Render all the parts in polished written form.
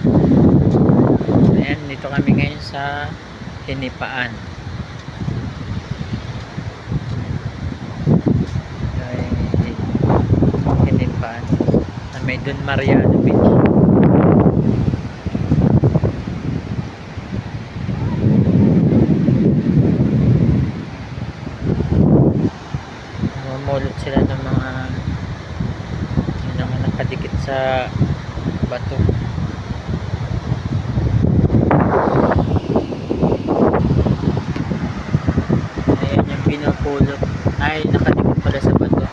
Ayan, dito kami ngayon sa Hinipaan. Ay, Hinipaan. Na may Don Mariano Beach. Mamulot sila ng mga nakadikit sa bato. Ayan yung pinapulot ay nakadikit pala sa bato.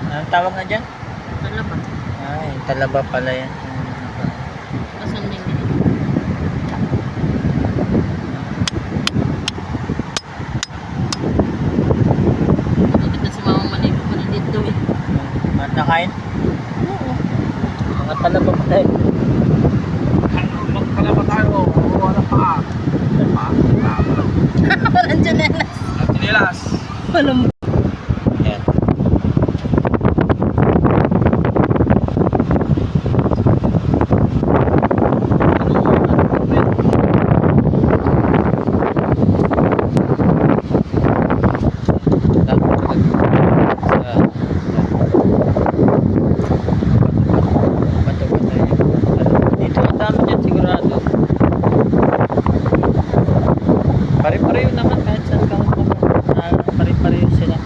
Anong tawag na dyan? Talaba. Ay, talaba pala yan. Asan na yun? Bakit na si Mama maligo pa na dito eh? At nakain? Oo. Mga talaba pa tayo. Magpalaba tayo. Wala pa. Walang janelas. At tinilas. Walang Ayan. Dito ang dami dyan sigurado. Pare-pareho naman kahit saan ka pare-pareho sila.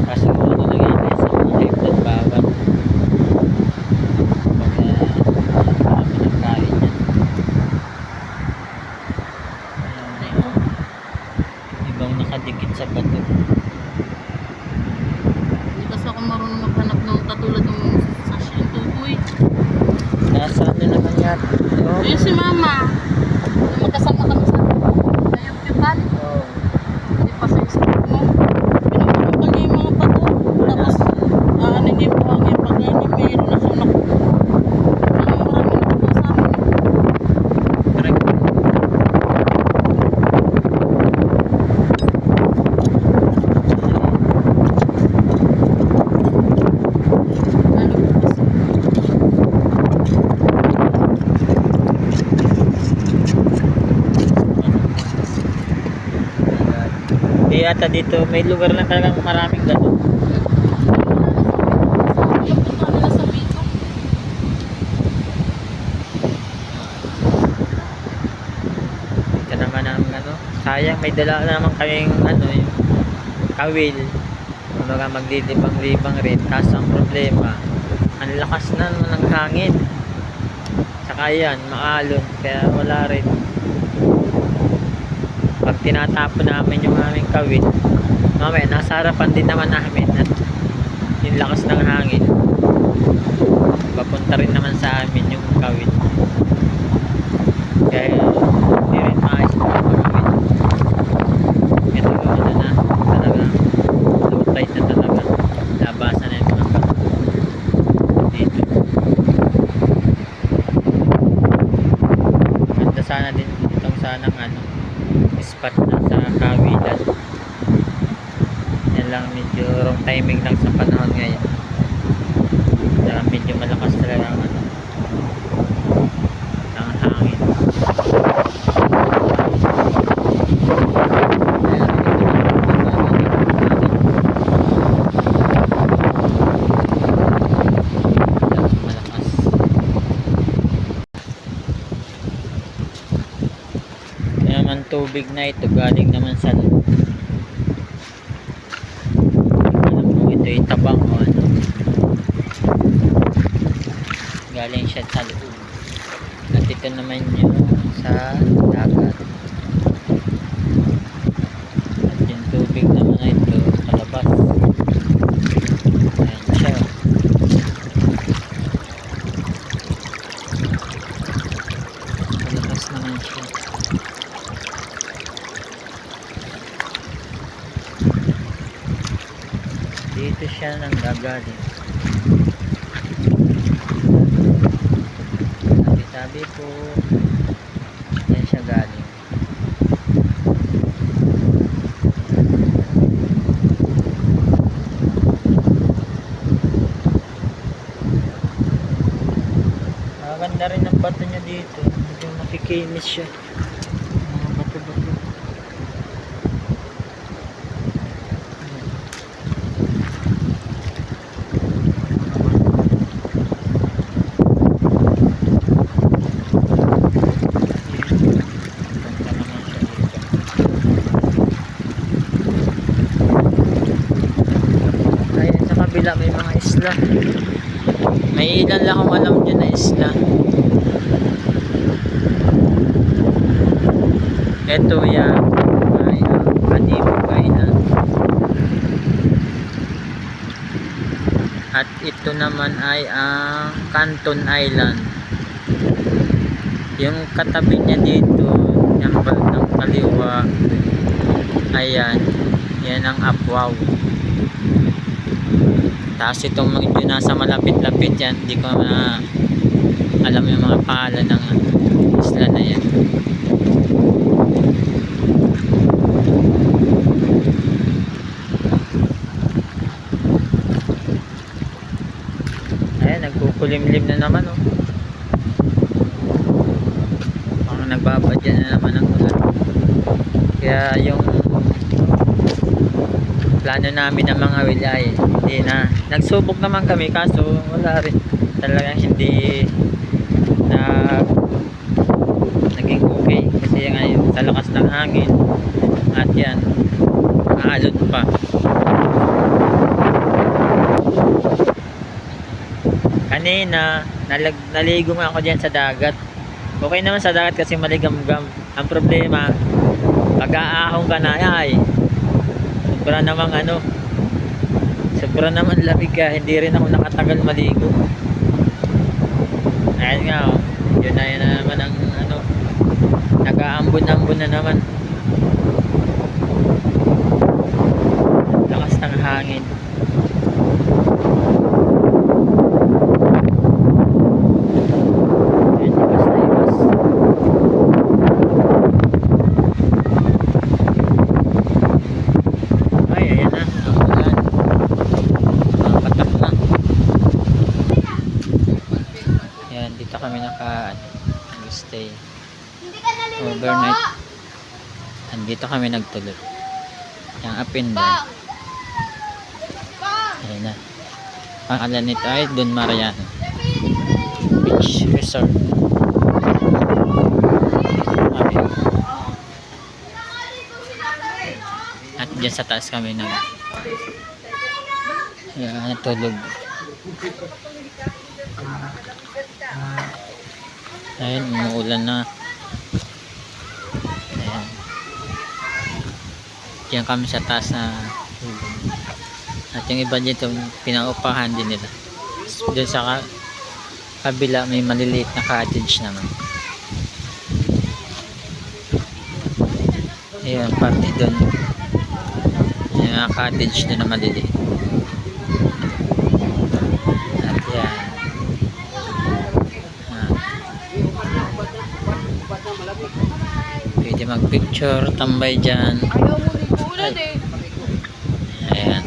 Kasi kung ano nangyari sa mga hybrid bawal. Kaya marami ng kain yan. Ayan, ibang nakadikit sa bato. Hindi kasi ako marunong maghanap ng katulad ng sachet ng tukoy. Nasa ano naman yata? Oh. Ayun si Mama. Nung magkasama kami sa Ayup-Yupan. Oh. Hindi pa sa isip mo. Pinupunan pa niya yung mga bato. Tapos, ano niya yung buhangin. Pag ganyan, mayroon na siyang naku. Ano marami na bato sa amin. Correct. Lalo bukas. Kaya yata dito may lugar lang talagang maraming ganun. Punta nila sa Bito. Ito naman ang ano, sayang may dala naman kaming ano yung kawil. Kumbaga maglilibang-libang rin. Kaso ang problema, ang lakas na ng hangin. Saka yan, maalon. Kaya wala rin. Pag tinatapon namin yung aming kawil, mamaya nasa harapan din naman namin at yung lakas ng hangin papunta rin naman sa amin yung kawil, kaya hindi rin sana din itong sanang ano, spot na sa kawitan. Yan lang, medyo wrong timing lang sa panahon ngayon. Kaya medyo malakas talaga ang ano, ang hangin. Malakas. Kaya naman tubig na ito galing naman sa loob. Alam mo ito ay tabang o ano. Galing siya sa loob. At ito naman yung sa dagat. At yung tubig naman na ito palabas. Ayan siya. Palabas naman siya. Dito siya nang gagaling. Sabi po, yan siya galing. Maganda rin ang bato niya dito. Medyo nakikinis siya. Mga bato-bato. Ayun sa kabila may mga isla. May ilan lang akong alam dyan na isla. Ito yan ay Panibog Island. At ito naman ay ang Canton Island. Yung katabi niya dito, yung ng kaliwa, ayan, yan ang Apwaw. Tapos itong medyo nasa malapit-lapit yan, hindi ko na alam yung mga pangalan ng isla na yan. Ayan, nagkukulimlim na naman oh. Parang nagbabadya na naman ang ulan. Kaya yung plano namin ng mga wilay, hindi na. Nagsubok naman kami kaso wala rin. Talagang hindi na naging okay. Kasi ngayon sa lakas ng hangin at yan, aalon pa. Kanina, naligo nga ako dyan sa dagat. Okay naman sa dagat kasi maligamgam. Ang problema, pag-aahong ka na, ay, sobra namang ano, sobra naman lamig ka. Hindi rin ako nakatagal maligo. Ayun nga, oh. Yun na naman ang ano, nag-aambon-ambon na naman. Lakas ng hangin. Dito kami nag-stay overnight. Andito kami nagtulog. Yung up and down. Ayan na. Pangalan nito ay Don Mariano Beach Resort. At dyan sa taas kami natulog. Ayun, umuulan na. Ayan. Diyan kami sa taas na. At yung iba dito, pinaupahan din nila. Doon sa kabila, may maliliit na cottage naman. Ayan, pati doon. Yung cottage doon na maliliit. At yan. picture, tambay dyan. Ayaw mo din po ulan eh. Ayan.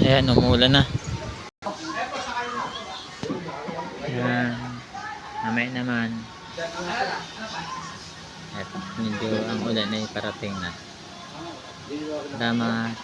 Ayan, umuulan na. Ayan. Mamaya naman. At medyo ang ulan ay parating na. Salamat.